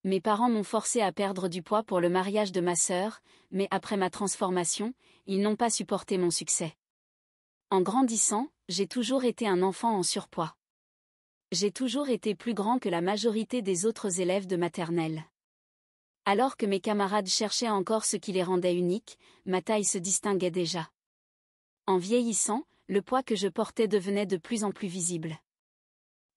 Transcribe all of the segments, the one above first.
Mes parents m'ont forcé à perdre du poids pour le mariage de ma sœur, mais après ma transformation, ils n'ont pas supporté mon succès. En grandissant, j'ai toujours été un enfant en surpoids. J'ai toujours été plus grand que la majorité des autres élèves de maternelle. Alors que mes camarades cherchaient encore ce qui les rendait uniques, ma taille se distinguait déjà. En vieillissant, le poids que je portais devenait de plus en plus visible.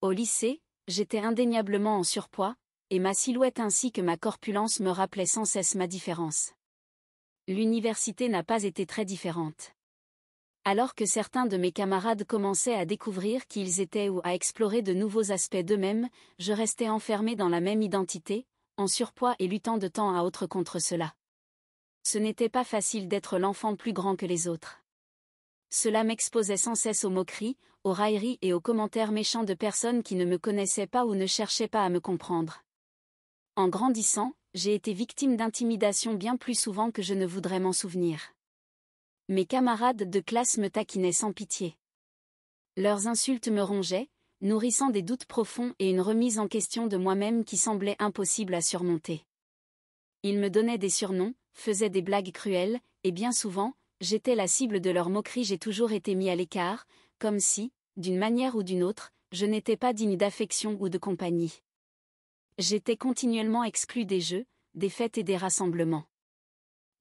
Au lycée, j'étais indéniablement en surpoids, et ma silhouette ainsi que ma corpulence me rappelaient sans cesse ma différence. L'université n'a pas été très différente. Alors que certains de mes camarades commençaient à découvrir qui ils étaient ou à explorer de nouveaux aspects d'eux-mêmes, je restais enfermé dans la même identité, en surpoids et luttant de temps à autre contre cela. Ce n'était pas facile d'être l'enfant plus grand que les autres. Cela m'exposait sans cesse aux moqueries, aux railleries et aux commentaires méchants de personnes qui ne me connaissaient pas ou ne cherchaient pas à me comprendre. En grandissant, j'ai été victime d'intimidation bien plus souvent que je ne voudrais m'en souvenir. Mes camarades de classe me taquinaient sans pitié. Leurs insultes me rongeaient, nourrissant des doutes profonds et une remise en question de moi-même qui semblait impossible à surmonter. Ils me donnaient des surnoms, faisaient des blagues cruelles, et bien souvent, j'étais la cible de leurs moqueries. J'ai toujours été mis à l'écart, comme si, d'une manière ou d'une autre, je n'étais pas digne d'affection ou de compagnie. J'étais continuellement exclu des jeux, des fêtes et des rassemblements.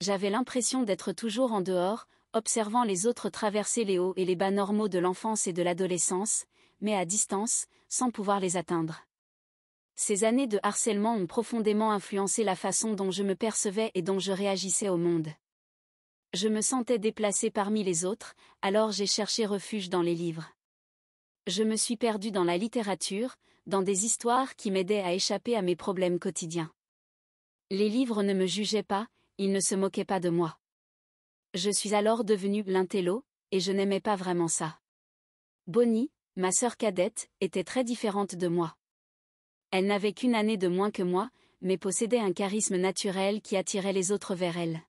J'avais l'impression d'être toujours en dehors, observant les autres traverser les hauts et les bas normaux de l'enfance et de l'adolescence, mais à distance, sans pouvoir les atteindre. Ces années de harcèlement ont profondément influencé la façon dont je me percevais et dont je réagissais au monde. Je me sentais déplacé parmi les autres, alors j'ai cherché refuge dans les livres. Je me suis perdu dans la littérature, dans des histoires qui m'aidaient à échapper à mes problèmes quotidiens. Les livres ne me jugeaient pas, ils ne se moquaient pas de moi. Je suis alors devenu l'intello, et je n'aimais pas vraiment ça. Bonnie, ma sœur cadette, était très différente de moi. Elle n'avait qu'une année de moins que moi, mais possédait un charisme naturel qui attirait les autres vers elle.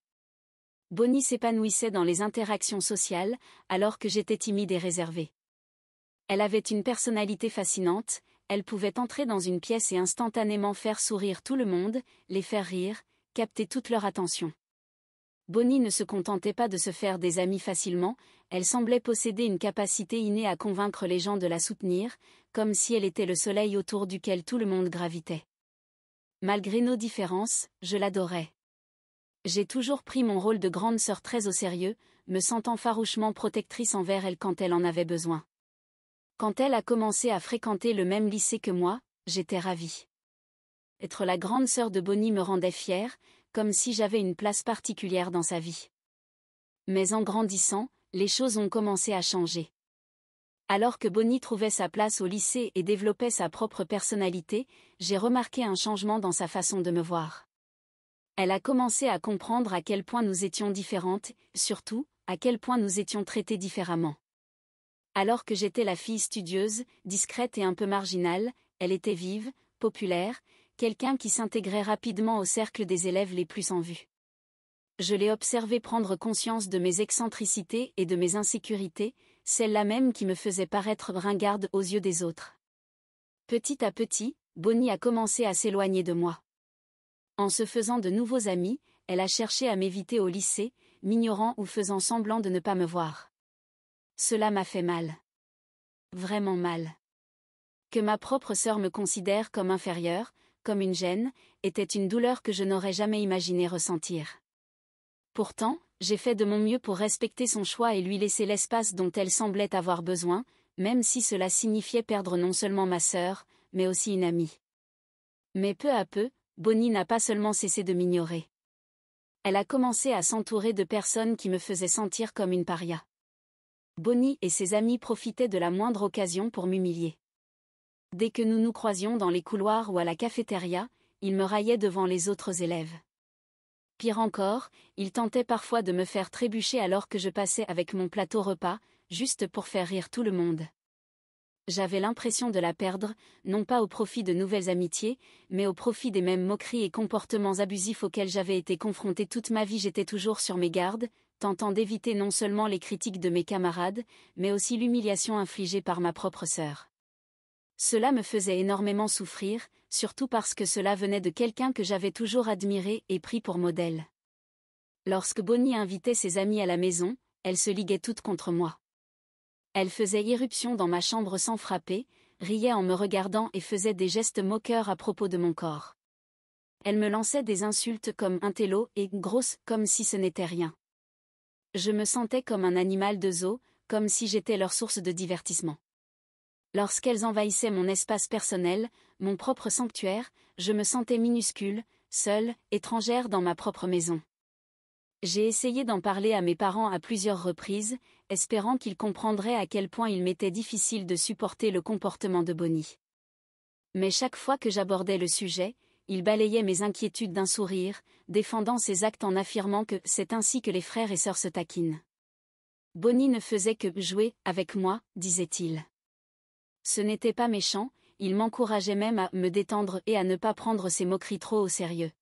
Bonnie s'épanouissait dans les interactions sociales, alors que j'étais timide et réservée. Elle avait une personnalité fascinante, elle pouvait entrer dans une pièce et instantanément faire sourire tout le monde, les faire rire, capter toute leur attention. Bonnie ne se contentait pas de se faire des amis facilement, elle semblait posséder une capacité innée à convaincre les gens de la soutenir, comme si elle était le soleil autour duquel tout le monde gravitait. Malgré nos différences, je l'adorais. J'ai toujours pris mon rôle de grande sœur très au sérieux, me sentant farouchement protectrice envers elle quand elle en avait besoin. Quand elle a commencé à fréquenter le même lycée que moi, j'étais ravie. Être la grande sœur de Bonnie me rendait fière, comme si j'avais une place particulière dans sa vie. Mais en grandissant, les choses ont commencé à changer. Alors que Bonnie trouvait sa place au lycée et développait sa propre personnalité, j'ai remarqué un changement dans sa façon de me voir. Elle a commencé à comprendre à quel point nous étions différentes, surtout, à quel point nous étions traitées différemment. Alors que j'étais la fille studieuse, discrète et un peu marginale, elle était vive, populaire, quelqu'un qui s'intégrait rapidement au cercle des élèves les plus en vue. Je l'ai observée prendre conscience de mes excentricités et de mes insécurités, celles-là même qui me faisaient paraître ringarde aux yeux des autres. Petit à petit, Bonnie a commencé à s'éloigner de moi. En se faisant de nouveaux amis, elle a cherché à m'éviter au lycée, m'ignorant ou faisant semblant de ne pas me voir. Cela m'a fait mal. Vraiment mal. Que ma propre sœur me considère comme inférieure, comme une gêne, était une douleur que je n'aurais jamais imaginé ressentir. Pourtant, j'ai fait de mon mieux pour respecter son choix et lui laisser l'espace dont elle semblait avoir besoin, même si cela signifiait perdre non seulement ma sœur, mais aussi une amie. Mais peu à peu, Bonnie n'a pas seulement cessé de m'ignorer. Elle a commencé à s'entourer de personnes qui me faisaient sentir comme une paria. Bonnie et ses amis profitaient de la moindre occasion pour m'humilier. Dès que nous nous croisions dans les couloirs ou à la cafétéria, ils me raillaient devant les autres élèves. Pire encore, ils tentaient parfois de me faire trébucher alors que je passais avec mon plateau repas, juste pour faire rire tout le monde. J'avais l'impression de la perdre, non pas au profit de nouvelles amitiés, mais au profit des mêmes moqueries et comportements abusifs auxquels j'avais été confrontée toute ma vie. J'étais toujours sur mes gardes, tentant d'éviter non seulement les critiques de mes camarades, mais aussi l'humiliation infligée par ma propre sœur. Cela me faisait énormément souffrir, surtout parce que cela venait de quelqu'un que j'avais toujours admiré et pris pour modèle. Lorsque Bonnie invitait ses amis à la maison, elle se liguait toute contre moi. Elle faisait irruption dans ma chambre sans frapper, riait en me regardant et faisait des gestes moqueurs à propos de mon corps. Elle me lançait des insultes comme intello et grosse comme si ce n'était rien. Je me sentais comme un animal de zoo, comme si j'étais leur source de divertissement. Lorsqu'elles envahissaient mon espace personnel, mon propre sanctuaire, je me sentais minuscule, seule, étrangère dans ma propre maison. J'ai essayé d'en parler à mes parents à plusieurs reprises, espérant qu'ils comprendraient à quel point il m'était difficile de supporter le comportement de Bonnie. Mais chaque fois que j'abordais le sujet, ils balayaient mes inquiétudes d'un sourire, défendant ses actes en affirmant que c'est ainsi que les frères et sœurs se taquinent. Bonnie ne faisait que jouer avec moi, disait-il. Ce n'était pas méchant, il m'encourageait même à me détendre et à ne pas prendre ses moqueries trop au sérieux.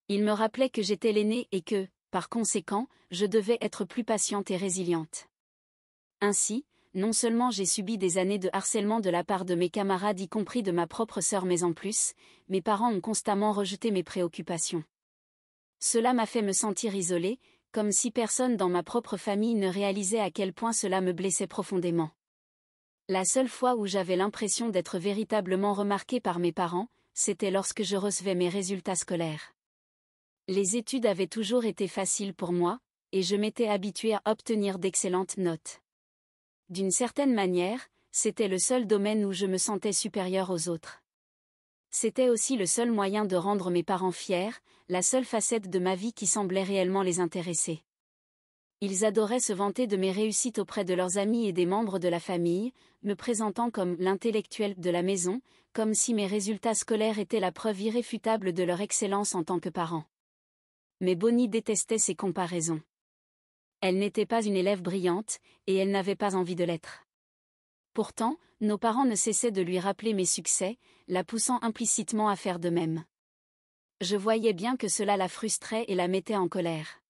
Il me rappelait que j'étais l'aînée et que, par conséquent, je devais être plus patiente et résiliente. Ainsi, non seulement j'ai subi des années de harcèlement de la part de mes camarades y compris de ma propre sœur mais en plus, mes parents ont constamment rejeté mes préoccupations. Cela m'a fait me sentir isolée, comme si personne dans ma propre famille ne réalisait à quel point cela me blessait profondément. La seule fois où j'avais l'impression d'être véritablement remarquée par mes parents, c'était lorsque je recevais mes résultats scolaires. Les études avaient toujours été faciles pour moi, et je m'étais habituée à obtenir d'excellentes notes. D'une certaine manière, c'était le seul domaine où je me sentais supérieure aux autres. C'était aussi le seul moyen de rendre mes parents fiers, la seule facette de ma vie qui semblait réellement les intéresser. Ils adoraient se vanter de mes réussites auprès de leurs amis et des membres de la famille, me présentant comme l'intellectuel de la maison, comme si mes résultats scolaires étaient la preuve irréfutable de leur excellence en tant que parents. Mais Bonnie détestait ces comparaisons. Elle n'était pas une élève brillante, et elle n'avait pas envie de l'être. Pourtant, nos parents ne cessaient de lui rappeler mes succès, la poussant implicitement à faire de même. Je voyais bien que cela la frustrait et la mettait en colère.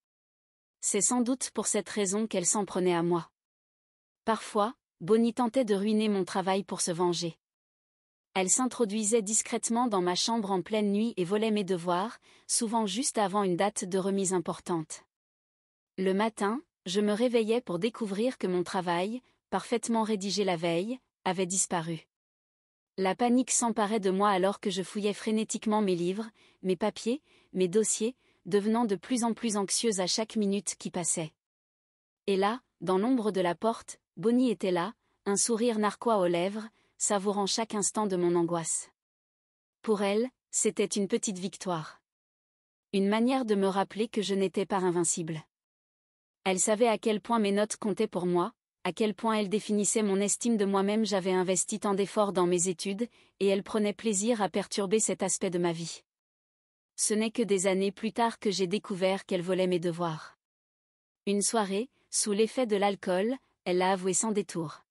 C'est sans doute pour cette raison qu'elle s'en prenait à moi. Parfois, Bonnie tentait de ruiner mon travail pour se venger. Elle s'introduisait discrètement dans ma chambre en pleine nuit et volait mes devoirs, souvent juste avant une date de remise importante. Le matin, je me réveillais pour découvrir que mon travail, parfaitement rédigé la veille, avait disparu. La panique s'emparait de moi alors que je fouillais frénétiquement mes livres, mes papiers, mes dossiers, devenant de plus en plus anxieuse à chaque minute qui passait. Et là, dans l'ombre de la porte, Bonnie était là, un sourire narquois aux lèvres, savourant chaque instant de mon angoisse. Pour elle, c'était une petite victoire. Une manière de me rappeler que je n'étais pas invincible. Elle savait à quel point mes notes comptaient pour moi, à quel point elle définissait mon estime de moi-même. J'avais investi tant d'efforts dans mes études, et elle prenait plaisir à perturber cet aspect de ma vie. Ce n'est que des années plus tard que j'ai découvert qu'elle volait mes devoirs. Une soirée, sous l'effet de l'alcool, elle l'a avoué sans détour.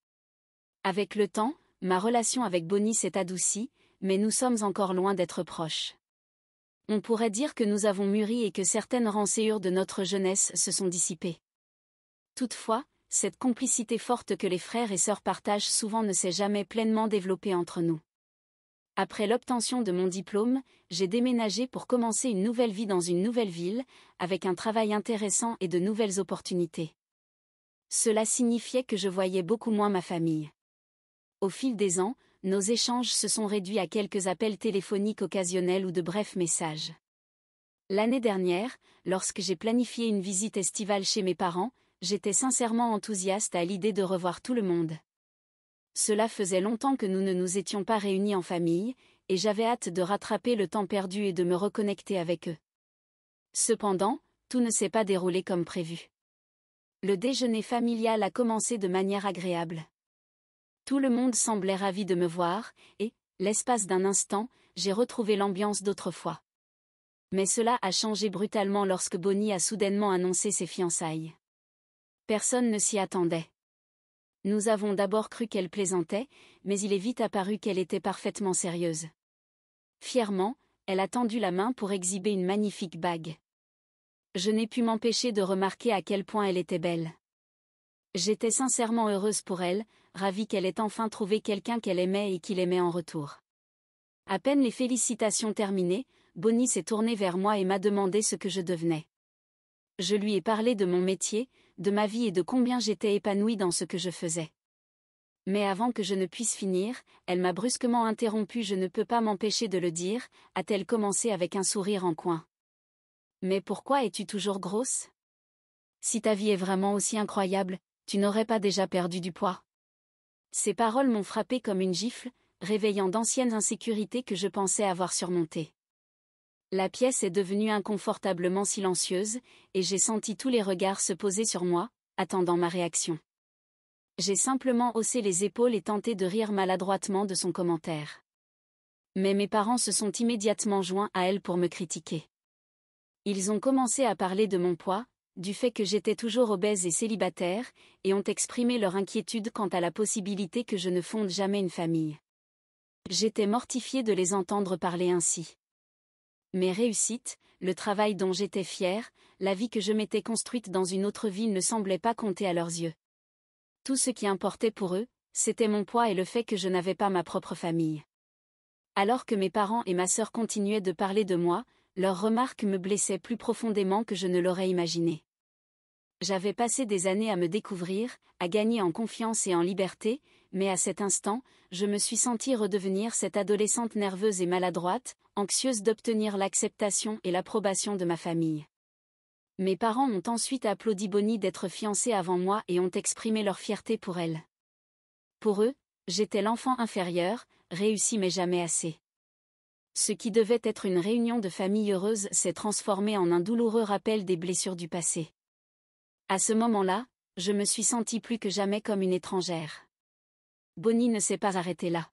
Avec le temps, ma relation avec Bonnie s'est adoucie, mais nous sommes encore loin d'être proches. On pourrait dire que nous avons mûri et que certaines rancœurs de notre jeunesse se sont dissipées. Toutefois, cette complicité forte que les frères et sœurs partagent souvent ne s'est jamais pleinement développée entre nous. Après l'obtention de mon diplôme, j'ai déménagé pour commencer une nouvelle vie dans une nouvelle ville, avec un travail intéressant et de nouvelles opportunités. Cela signifiait que je voyais beaucoup moins ma famille. Au fil des ans, nos échanges se sont réduits à quelques appels téléphoniques occasionnels ou de brefs messages. L'année dernière, lorsque j'ai planifié une visite estivale chez mes parents, j'étais sincèrement enthousiaste à l'idée de revoir tout le monde. Cela faisait longtemps que nous ne nous étions pas réunis en famille, et j'avais hâte de rattraper le temps perdu et de me reconnecter avec eux. Cependant, tout ne s'est pas déroulé comme prévu. Le déjeuner familial a commencé de manière agréable. Tout le monde semblait ravi de me voir, et, l'espace d'un instant, j'ai retrouvé l'ambiance d'autrefois. Mais cela a changé brutalement lorsque Bonnie a soudainement annoncé ses fiançailles. Personne ne s'y attendait. Nous avons d'abord cru qu'elle plaisantait, mais il est vite apparu qu'elle était parfaitement sérieuse. Fièrement, elle a tendu la main pour exhiber une magnifique bague. Je n'ai pu m'empêcher de remarquer à quel point elle était belle. J'étais sincèrement heureuse pour elle, ravie qu'elle ait enfin trouvé quelqu'un qu'elle aimait et qu'il aimait en retour. À peine les félicitations terminées, Bonnie s'est tournée vers moi et m'a demandé ce que je devenais. Je lui ai parlé de mon métier, de ma vie et de combien j'étais épanouie dans ce que je faisais. Mais avant que je ne puisse finir, elle m'a brusquement interrompu. Je ne peux pas m'empêcher de le dire, a-t-elle commencé avec un sourire en coin. Mais pourquoi es-tu toujours grosse? Si ta vie est vraiment aussi incroyable, tu n'aurais pas déjà perdu du poids? Ces paroles m'ont frappé comme une gifle, réveillant d'anciennes insécurités que je pensais avoir surmontées. La pièce est devenue inconfortablement silencieuse, et j'ai senti tous les regards se poser sur moi, attendant ma réaction. J'ai simplement haussé les épaules et tenté de rire maladroitement de son commentaire. Mais mes parents se sont immédiatement joints à elle pour me critiquer. Ils ont commencé à parler de mon poids, du fait que j'étais toujours obèse et célibataire, et ont exprimé leur inquiétude quant à la possibilité que je ne fonde jamais une famille. J'étais mortifiée de les entendre parler ainsi. Mes réussites, le travail dont j'étais fière, la vie que je m'étais construite dans une autre ville ne semblaient pas compter à leurs yeux. Tout ce qui importait pour eux, c'était mon poids et le fait que je n'avais pas ma propre famille. Alors que mes parents et ma sœur continuaient de parler de moi, leurs remarques me blessaient plus profondément que je ne l'aurais imaginé. J'avais passé des années à me découvrir, à gagner en confiance et en liberté, mais à cet instant, je me suis sentie redevenir cette adolescente nerveuse et maladroite, anxieuse d'obtenir l'acceptation et l'approbation de ma famille. Mes parents ont ensuite applaudi Bonnie d'être fiancée avant moi et ont exprimé leur fierté pour elle. Pour eux, j'étais l'enfant inférieur, réussi mais jamais assez. Ce qui devait être une réunion de famille heureuse s'est transformé en un douloureux rappel des blessures du passé. À ce moment-là, je me suis sentie plus que jamais comme une étrangère. Bonnie ne s'est pas arrêtée là.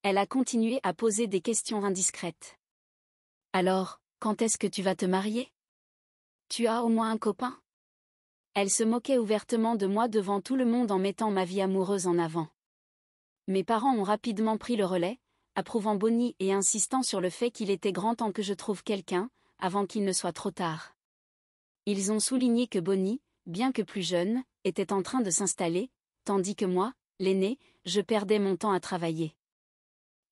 Elle a continué à poser des questions indiscrètes. Alors, quand est-ce que tu vas te marier? Tu as au moins un copain? Elle se moquait ouvertement de moi devant tout le monde en mettant ma vie amoureuse en avant. Mes parents ont rapidement pris le relais, approuvant Bonnie et insistant sur le fait qu'il était grand temps que je trouve quelqu'un, avant qu'il ne soit trop tard. Ils ont souligné que Bonnie, bien que plus jeune, était en train de s'installer, tandis que moi, l'aînée, je perdais mon temps à travailler.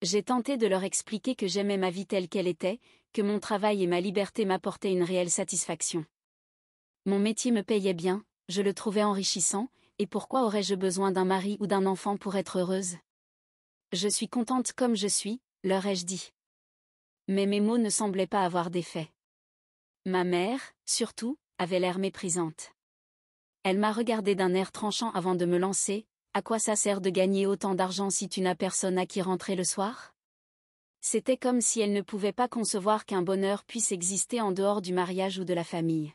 J'ai tenté de leur expliquer que j'aimais ma vie telle qu'elle était, que mon travail et ma liberté m'apportaient une réelle satisfaction. Mon métier me payait bien, je le trouvais enrichissant, et pourquoi aurais-je besoin d'un mari ou d'un enfant pour être heureuse? Je suis contente comme je suis, leur ai-je dit. Mais mes mots ne semblaient pas avoir d'effet. Ma mère, surtout, avait l'air méprisante. Elle m'a regardé d'un air tranchant avant de me lancer. À quoi ça sert de gagner autant d'argent si tu n'as personne à qui rentrer le soir? C'était comme si elle ne pouvait pas concevoir qu'un bonheur puisse exister en dehors du mariage ou de la famille.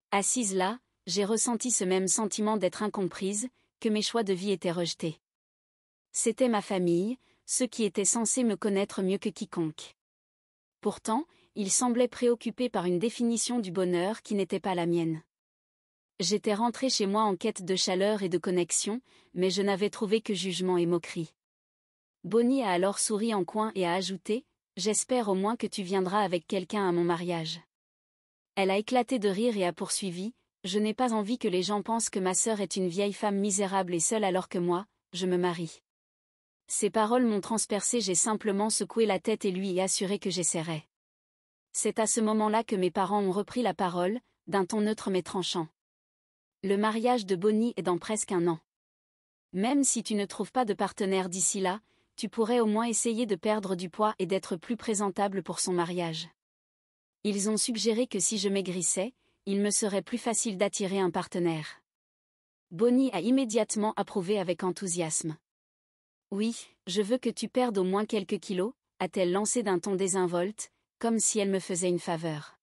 Assise là, j'ai ressenti ce même sentiment d'être incomprise, que mes choix de vie étaient rejetés. C'était ma famille, ceux qui étaient censés me connaître mieux que quiconque. Pourtant, ils semblaient préoccupés par une définition du bonheur qui n'était pas la mienne. J'étais rentrée chez moi en quête de chaleur et de connexion, mais je n'avais trouvé que jugement et moquerie. Bonnie a alors souri en coin et a ajouté « J'espère au moins que tu viendras avec quelqu'un à mon mariage. » Elle a éclaté de rire et a poursuivi « Je n'ai pas envie que les gens pensent que ma sœur est une vieille femme misérable et seule alors que moi, je me marie. » Ces paroles m'ont transpercée, j'ai simplement secoué la tête et lui ai assuré que j'essaierais. C'est à ce moment-là que mes parents ont repris la parole, d'un ton neutre mais tranchant. Le mariage de Bonnie est dans presque un an. Même si tu ne trouves pas de partenaire d'ici là, tu pourrais au moins essayer de perdre du poids et d'être plus présentable pour son mariage. Ils ont suggéré que si je maigrissais, il me serait plus facile d'attirer un partenaire. Bonnie a immédiatement approuvé avec enthousiasme. Oui, je veux que tu perdes au moins quelques kilos, a-t-elle lancé d'un ton désinvolte, comme si elle me faisait une faveur.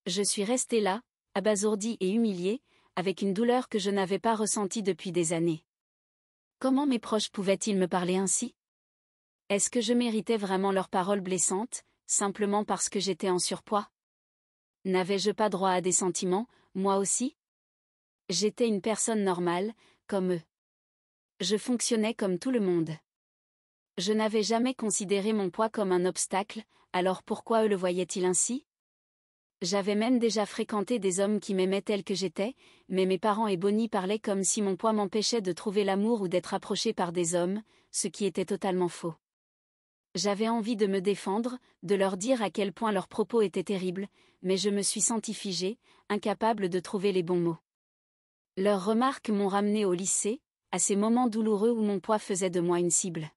Je suis restée là, abasourdie et humiliée, avec une douleur que je n'avais pas ressentie depuis des années. Comment mes proches pouvaient-ils me parler ainsi? Est-ce que je méritais vraiment leurs paroles blessantes, simplement parce que j'étais en surpoids? N'avais-je pas droit à des sentiments, moi aussi? J'étais une personne normale, comme eux. Je fonctionnais comme tout le monde. Je n'avais jamais considéré mon poids comme un obstacle, alors pourquoi eux le voyaient-ils ainsi? J'avais même déjà fréquenté des hommes qui m'aimaient tel que j'étais, mais mes parents et Bonnie parlaient comme si mon poids m'empêchait de trouver l'amour ou d'être approchée par des hommes, ce qui était totalement faux. J'avais envie de me défendre, de leur dire à quel point leurs propos étaient terribles, mais je me suis sentie figée, incapable de trouver les bons mots. Leurs remarques m'ont ramenée au lycée, à ces moments douloureux où mon poids faisait de moi une cible.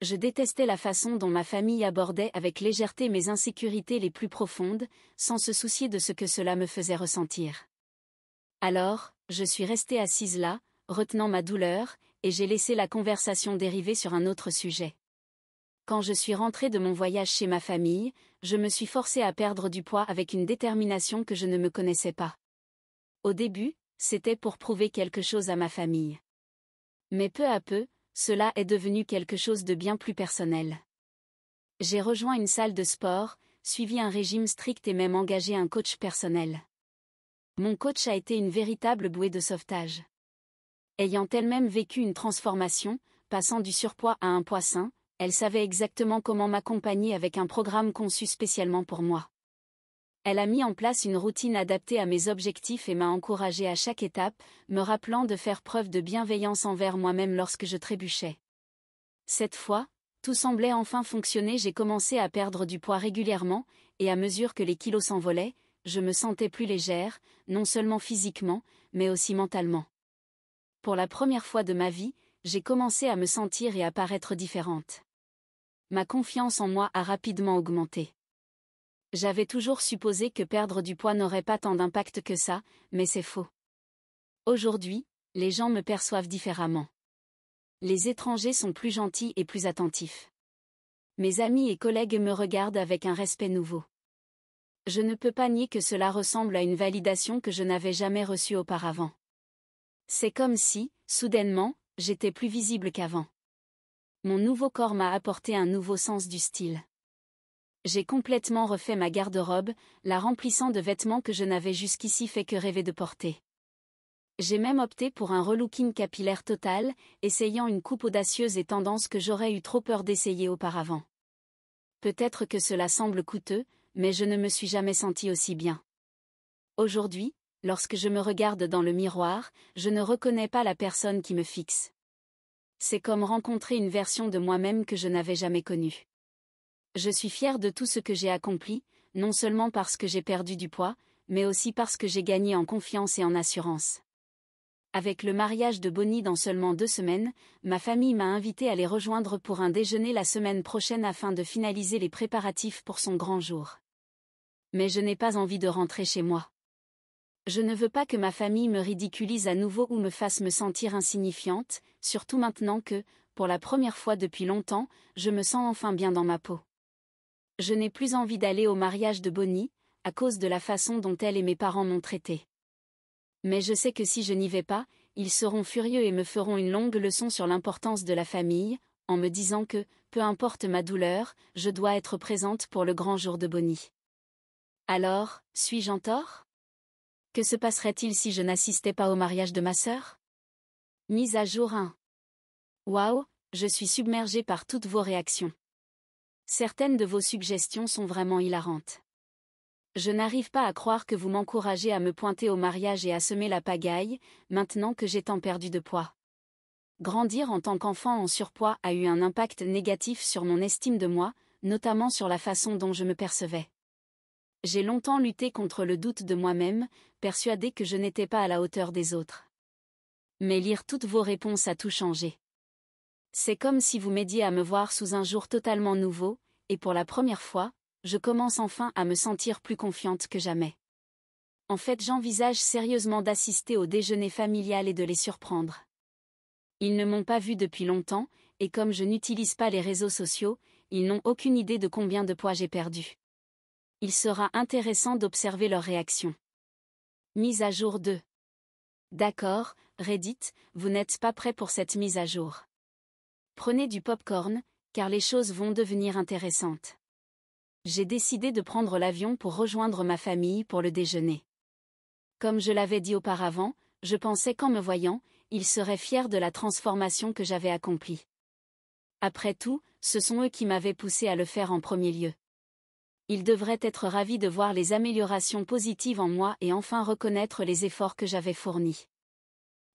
Je détestais la façon dont ma famille abordait avec légèreté mes insécurités les plus profondes, sans se soucier de ce que cela me faisait ressentir. Alors, je suis restée assise là, retenant ma douleur, et j'ai laissé la conversation dériver sur un autre sujet. Quand je suis rentrée de mon voyage chez ma famille, je me suis forcée à perdre du poids avec une détermination que je ne me connaissais pas. Au début, c'était pour prouver quelque chose à ma famille. Mais peu à peu, cela est devenu quelque chose de bien plus personnel. J'ai rejoint une salle de sport, suivi un régime strict et même engagé un coach personnel. Mon coach a été une véritable bouée de sauvetage. Ayant elle-même vécu une transformation, passant du surpoids à un poids sain, elle savait exactement comment m'accompagner avec un programme conçu spécialement pour moi. Elle a mis en place une routine adaptée à mes objectifs et m'a encouragée à chaque étape, me rappelant de faire preuve de bienveillance envers moi-même lorsque je trébuchais. Cette fois, tout semblait enfin fonctionner, j'ai commencé à perdre du poids régulièrement, et à mesure que les kilos s'envolaient, je me sentais plus légère, non seulement physiquement, mais aussi mentalement. Pour la première fois de ma vie, j'ai commencé à me sentir et à paraître différente. Ma confiance en moi a rapidement augmenté. J'avais toujours supposé que perdre du poids n'aurait pas tant d'impact que ça, mais c'est faux. Aujourd'hui, les gens me perçoivent différemment. Les étrangers sont plus gentils et plus attentifs. Mes amis et collègues me regardent avec un respect nouveau. Je ne peux pas nier que cela ressemble à une validation que je n'avais jamais reçue auparavant. C'est comme si, soudainement, j'étais plus visible qu'avant. Mon nouveau corps m'a apporté un nouveau sens du style. J'ai complètement refait ma garde-robe, la remplissant de vêtements que je n'avais jusqu'ici fait que rêver de porter. J'ai même opté pour un relooking capillaire total, essayant une coupe audacieuse et tendance que j'aurais eu trop peur d'essayer auparavant. Peut-être que cela semble coûteux, mais je ne me suis jamais sentie aussi bien. Aujourd'hui, lorsque je me regarde dans le miroir, je ne reconnais pas la personne qui me fixe. C'est comme rencontrer une version de moi-même que je n'avais jamais connue. Je suis fière de tout ce que j'ai accompli, non seulement parce que j'ai perdu du poids, mais aussi parce que j'ai gagné en confiance et en assurance. Avec le mariage de Bonnie dans seulement 2 semaines, ma famille m'a invité à les rejoindre pour un déjeuner la semaine prochaine afin de finaliser les préparatifs pour son grand jour. Mais je n'ai pas envie de rentrer chez moi. Je ne veux pas que ma famille me ridiculise à nouveau ou me fasse me sentir insignifiante, surtout maintenant que, pour la première fois depuis longtemps, je me sens enfin bien dans ma peau. Je n'ai plus envie d'aller au mariage de Bonnie, à cause de la façon dont elle et mes parents m'ont traitée. Mais je sais que si je n'y vais pas, ils seront furieux et me feront une longue leçon sur l'importance de la famille, en me disant que, peu importe ma douleur, je dois être présente pour le grand jour de Bonnie. Alors, suis-je en tort ? Que se passerait-il si je n'assistais pas au mariage de ma sœur ? Mise à jour 1. Waouh, je suis submergée par toutes vos réactions. Certaines de vos suggestions sont vraiment hilarantes. Je n'arrive pas à croire que vous m'encouragez à me pointer au mariage et à semer la pagaille, maintenant que j'ai tant perdu de poids. Grandir en tant qu'enfant en surpoids a eu un impact négatif sur mon estime de moi, notamment sur la façon dont je me percevais. J'ai longtemps lutté contre le doute de moi-même, persuadée que je n'étais pas à la hauteur des autres. Mais lire toutes vos réponses a tout changé. C'est comme si vous m'aidiez à me voir sous un jour totalement nouveau, et pour la première fois, je commence enfin à me sentir plus confiante que jamais. En fait, j'envisage sérieusement d'assister au déjeuner familial et de les surprendre. Ils ne m'ont pas vue depuis longtemps, et comme je n'utilise pas les réseaux sociaux, ils n'ont aucune idée de combien de poids j'ai perdu. Il sera intéressant d'observer leurs réactions. Mise à jour 2. D'accord, Reddit, vous n'êtes pas prêt pour cette mise à jour. Prenez du pop-corn, car les choses vont devenir intéressantes. J'ai décidé de prendre l'avion pour rejoindre ma famille pour le déjeuner. Comme je l'avais dit auparavant, je pensais qu'en me voyant, ils seraient fiers de la transformation que j'avais accomplie. Après tout, ce sont eux qui m'avaient poussé à le faire en premier lieu. Ils devraient être ravis de voir les améliorations positives en moi et enfin reconnaître les efforts que j'avais fournis.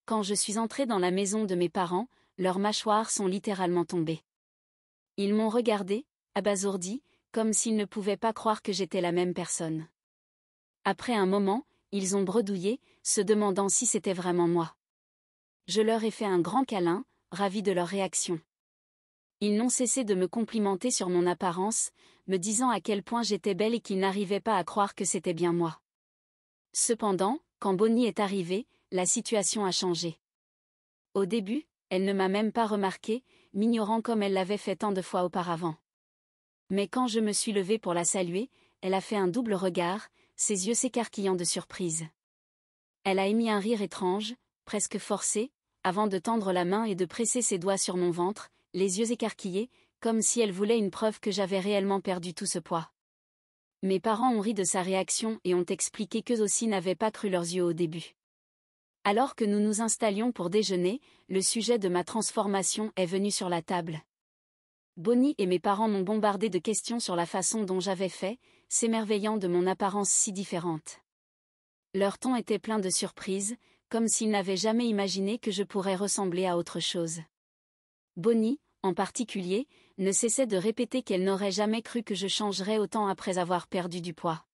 Quand je suis entrée dans la maison de mes parents, leurs mâchoires sont littéralement tombées. Ils m'ont regardé, abasourdi, comme s'ils ne pouvaient pas croire que j'étais la même personne. Après un moment, ils ont bredouillé, se demandant si c'était vraiment moi. Je leur ai fait un grand câlin, ravi de leur réaction. Ils n'ont cessé de me complimenter sur mon apparence, me disant à quel point j'étais belle et qu'ils n'arrivaient pas à croire que c'était bien moi. Cependant, quand Bonnie est arrivée, la situation a changé. Au début, elle ne m'a même pas remarqué, m'ignorant comme elle l'avait fait tant de fois auparavant. Mais quand je me suis levée pour la saluer, elle a fait un double regard, ses yeux s'écarquillant de surprise. Elle a émis un rire étrange, presque forcé, avant de tendre la main et de presser ses doigts sur mon ventre, les yeux écarquillés, comme si elle voulait une preuve que j'avais réellement perdu tout ce poids. Mes parents ont ri de sa réaction et ont expliqué qu'eux aussi n'avaient pas cru leurs yeux au début. Alors que nous nous installions pour déjeuner, le sujet de ma transformation est venu sur la table. Bonnie et mes parents m'ont bombardé de questions sur la façon dont j'avais fait, s'émerveillant de mon apparence si différente. Leur ton était plein de surprise, comme s'ils n'avaient jamais imaginé que je pourrais ressembler à autre chose. Bonnie, en particulier, ne cessait de répéter qu'elle n'aurait jamais cru que je changerais autant après avoir perdu du poids.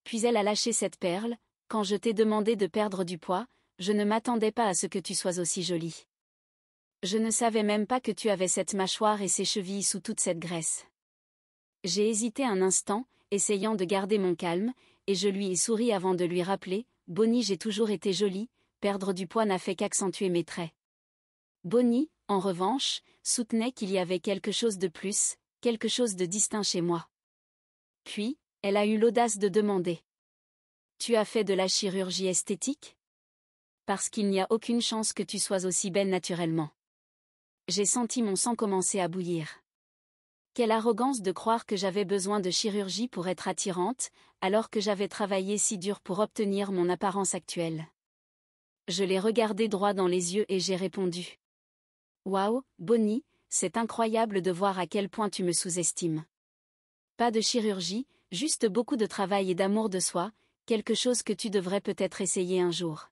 Puis elle a lâché cette perle: quand je t'ai demandé de perdre du poids, je ne m'attendais pas à ce que tu sois aussi jolie. Je ne savais même pas que tu avais cette mâchoire et ces chevilles sous toute cette graisse. J'ai hésité un instant, essayant de garder mon calme, et je lui ai souri avant de lui rappeler: Bonnie, j'ai toujours été jolie, perdre du poids n'a fait qu'accentuer mes traits. Bonnie, en revanche, soutenait qu'il y avait quelque chose de plus, quelque chose de distinct chez moi. Puis, elle a eu l'audace de demander: Tu as fait de la chirurgie esthétique ? Parce qu'il n'y a aucune chance que tu sois aussi belle naturellement. J'ai senti mon sang commencer à bouillir. Quelle arrogance de croire que j'avais besoin de chirurgie pour être attirante, alors que j'avais travaillé si dur pour obtenir mon apparence actuelle. Je l'ai regardé droit dans les yeux et j'ai répondu: Waouh, Bonnie, c'est incroyable de voir à quel point tu me sous-estimes. Pas de chirurgie, juste beaucoup de travail et d'amour de soi, quelque chose que tu devrais peut-être essayer un jour.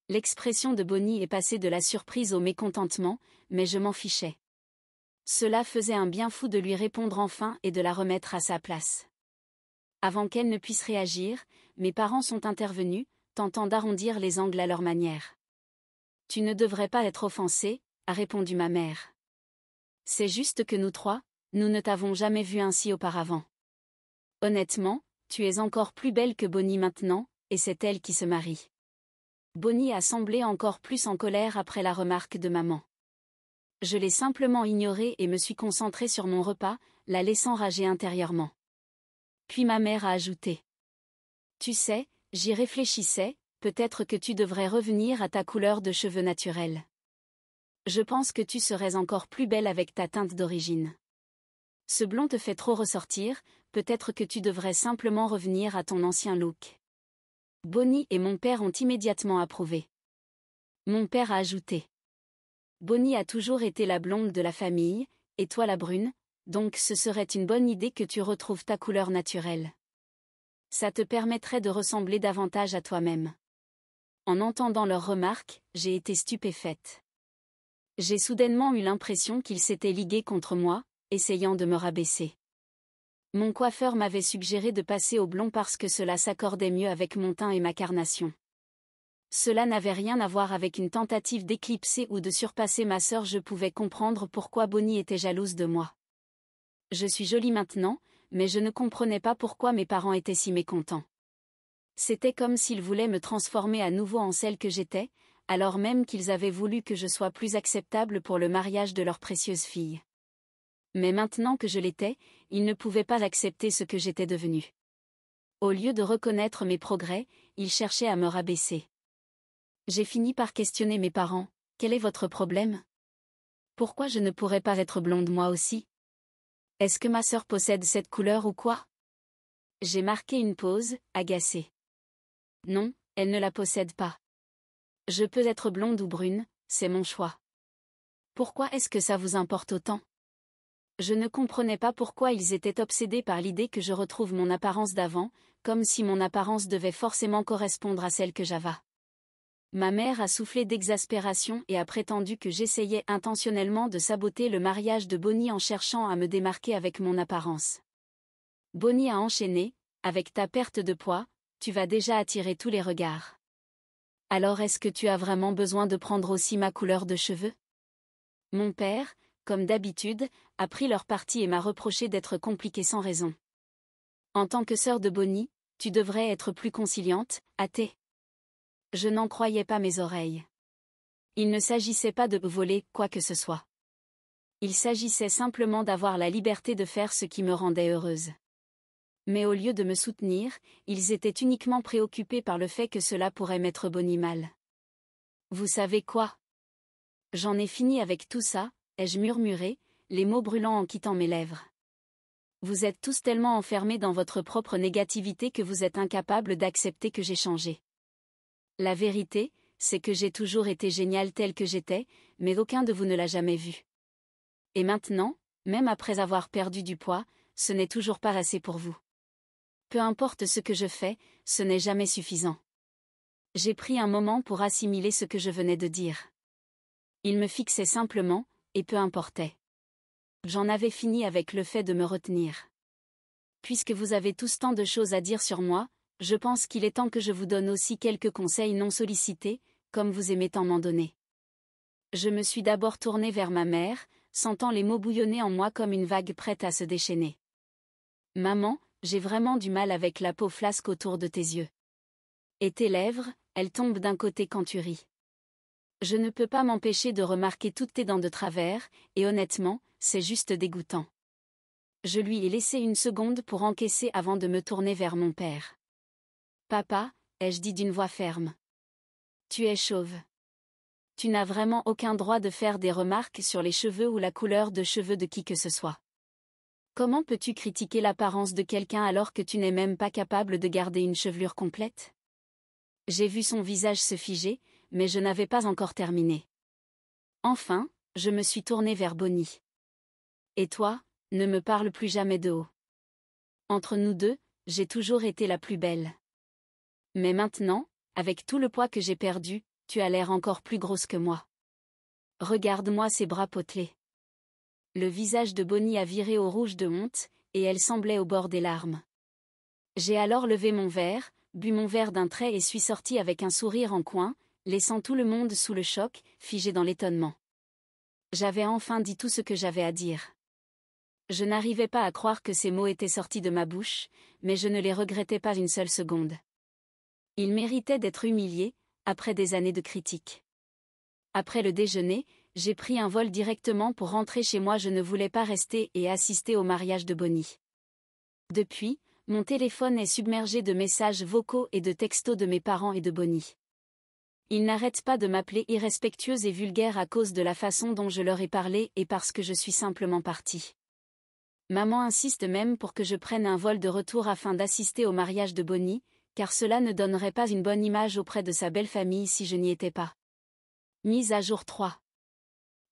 L'expression de Bonnie est passée de la surprise au mécontentement, mais je m'en fichais. Cela faisait un bien fou de lui répondre enfin et de la remettre à sa place. Avant qu'elle ne puisse réagir, mes parents sont intervenus, tentant d'arrondir les angles à leur manière. Tu ne devrais pas être offensée, a répondu ma mère. C'est juste que nous trois, nous ne t'avons jamais vue ainsi auparavant. Honnêtement, tu es encore plus belle que Bonnie maintenant, et c'est elle qui se marie. Bonnie a semblé encore plus en colère après la remarque de maman. Je l'ai simplement ignorée et me suis concentrée sur mon repas, la laissant rager intérieurement. Puis ma mère a ajouté: Tu sais, j'y réfléchissais, peut-être que tu devrais revenir à ta couleur de cheveux naturelle. Je pense que tu serais encore plus belle avec ta teinte d'origine. Ce blond te fait trop ressortir, peut-être que tu devrais simplement revenir à ton ancien look. Bonnie et mon père ont immédiatement approuvé. Mon père a ajouté: Bonnie a toujours été la blonde de la famille, et toi la brune, donc ce serait une bonne idée que tu retrouves ta couleur naturelle. Ça te permettrait de ressembler davantage à toi-même. En entendant leurs remarques, j'ai été stupéfaite. J'ai soudainement eu l'impression qu'ils s'étaient ligués contre moi, essayant de me rabaisser. Mon coiffeur m'avait suggéré de passer au blond parce que cela s'accordait mieux avec mon teint et ma carnation. Cela n'avait rien à voir avec une tentative d'éclipser ou de surpasser ma sœur. Je pouvais comprendre pourquoi Bonnie était jalouse de moi. Je suis jolie maintenant, mais je ne comprenais pas pourquoi mes parents étaient si mécontents. C'était comme s'ils voulaient me transformer à nouveau en celle que j'étais, alors même qu'ils avaient voulu que je sois plus acceptable pour le mariage de leur précieuse fille. Mais maintenant que je l'étais, ils ne pouvaient pas accepter ce que j'étais devenue. Au lieu de reconnaître mes progrès, ils cherchaient à me rabaisser. J'ai fini par questionner mes parents: Quel est votre problème ? Pourquoi je ne pourrais pas être blonde moi aussi ? Est-ce que ma sœur possède cette couleur ou quoi ? J'ai marqué une pause, agacée. Non, elle ne la possède pas. Je peux être blonde ou brune, c'est mon choix. Pourquoi est-ce que ça vous importe autant ? Je ne comprenais pas pourquoi ils étaient obsédés par l'idée que je retrouve mon apparence d'avant, comme si mon apparence devait forcément correspondre à celle que j'avais. Ma mère a soufflé d'exaspération et a prétendu que j'essayais intentionnellement de saboter le mariage de Bonnie en cherchant à me démarquer avec mon apparence. Bonnie a enchaîné, avec ta perte de poids, tu vas déjà attirer tous les regards. Alors est-ce que tu as vraiment besoin de prendre aussi ma couleur de cheveux? Mon père, comme d'habitude, a pris leur parti et m'a reproché d'être compliqué sans raison. En tant que sœur de Bonnie, tu devrais être plus conciliante, athée. Je n'en croyais pas mes oreilles. Il ne s'agissait pas de voler quoi que ce soit. Il s'agissait simplement d'avoir la liberté de faire ce qui me rendait heureuse. Mais au lieu de me soutenir, ils étaient uniquement préoccupés par le fait que cela pourrait mettre Bonnie mal. Vous savez quoi? J'en ai fini avec tout ça, ai-je murmuré, les mots brûlant en quittant mes lèvres. Vous êtes tous tellement enfermés dans votre propre négativité que vous êtes incapables d'accepter que j'ai changé. La vérité, c'est que j'ai toujours été géniale telle que j'étais, mais aucun de vous ne l'a jamais vue. Et maintenant, même après avoir perdu du poids, ce n'est toujours pas assez pour vous. Peu importe ce que je fais, ce n'est jamais suffisant. J'ai pris un moment pour assimiler ce que je venais de dire. Il me fixait simplement, et peu importait. J'en avais fini avec le fait de me retenir. Puisque vous avez tous tant de choses à dire sur moi, je pense qu'il est temps que je vous donne aussi quelques conseils non sollicités, comme vous aimez tant m'en donner. Je me suis d'abord tournée vers ma mère, sentant les mots bouillonner en moi comme une vague prête à se déchaîner. Maman, j'ai vraiment du mal avec la peau flasque autour de tes yeux. Et tes lèvres, elles tombent d'un côté quand tu ris. Je ne peux pas m'empêcher de remarquer toutes tes dents de travers, et honnêtement, c'est juste dégoûtant. Je lui ai laissé une seconde pour encaisser avant de me tourner vers mon père. Papa, ai-je dit d'une voix ferme. Tu es chauve. Tu n'as vraiment aucun droit de faire des remarques sur les cheveux ou la couleur de cheveux de qui que ce soit. Comment peux-tu critiquer l'apparence de quelqu'un alors que tu n'es même pas capable de garder une chevelure complète? J'ai vu son visage se figer, mais je n'avais pas encore terminé. Enfin, je me suis tournée vers Bonnie. Et toi, ne me parle plus jamais de haut. Entre nous deux, j'ai toujours été la plus belle. Mais maintenant, avec tout le poids que j'ai perdu, tu as l'air encore plus grosse que moi. Regarde-moi ces bras potelés. Le visage de Bonnie a viré au rouge de honte, et elle semblait au bord des larmes. J'ai alors levé mon verre, bu mon verre d'un trait et suis sortie avec un sourire en coin, laissant tout le monde sous le choc, figé dans l'étonnement. J'avais enfin dit tout ce que j'avais à dire. Je n'arrivais pas à croire que ces mots étaient sortis de ma bouche, mais je ne les regrettais pas une seule seconde. Ils méritaient d'être humiliés, après des années de critiques. Après le déjeuner, j'ai pris un vol directement pour rentrer chez moi. Je ne voulais pas rester et assister au mariage de Bonnie. Depuis, mon téléphone est submergé de messages vocaux et de textos de mes parents et de Bonnie. Ils n'arrêtent pas de m'appeler irrespectueuse et vulgaire à cause de la façon dont je leur ai parlé et parce que je suis simplement partie. Maman insiste même pour que je prenne un vol de retour afin d'assister au mariage de Bonnie, car cela ne donnerait pas une bonne image auprès de sa belle famille si je n'y étais pas. Mise à jour 3.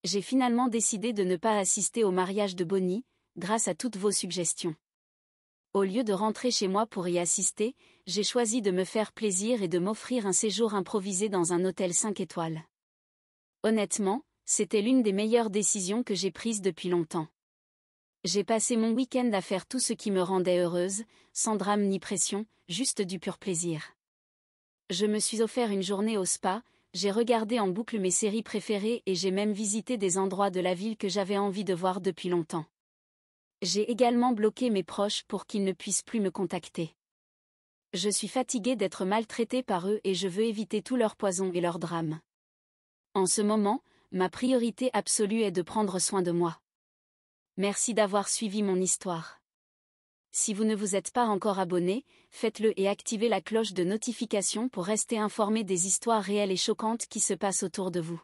J'ai finalement décidé de ne pas assister au mariage de Bonnie, grâce à toutes vos suggestions. Au lieu de rentrer chez moi pour y assister, j'ai choisi de me faire plaisir et de m'offrir un séjour improvisé dans un hôtel 5 étoiles. Honnêtement, c'était l'une des meilleures décisions que j'ai prises depuis longtemps. J'ai passé mon week-end à faire tout ce qui me rendait heureuse, sans drame ni pression, juste du pur plaisir. Je me suis offert une journée au spa, j'ai regardé en boucle mes séries préférées et j'ai même visité des endroits de la ville que j'avais envie de voir depuis longtemps. J'ai également bloqué mes proches pour qu'ils ne puissent plus me contacter. Je suis fatiguée d'être maltraitée par eux et je veux éviter tout leur poison et leur drame. En ce moment, ma priorité absolue est de prendre soin de moi. Merci d'avoir suivi mon histoire. Si vous ne vous êtes pas encore abonné, faites-le et activez la cloche de notification pour rester informé des histoires réelles et choquantes qui se passent autour de vous.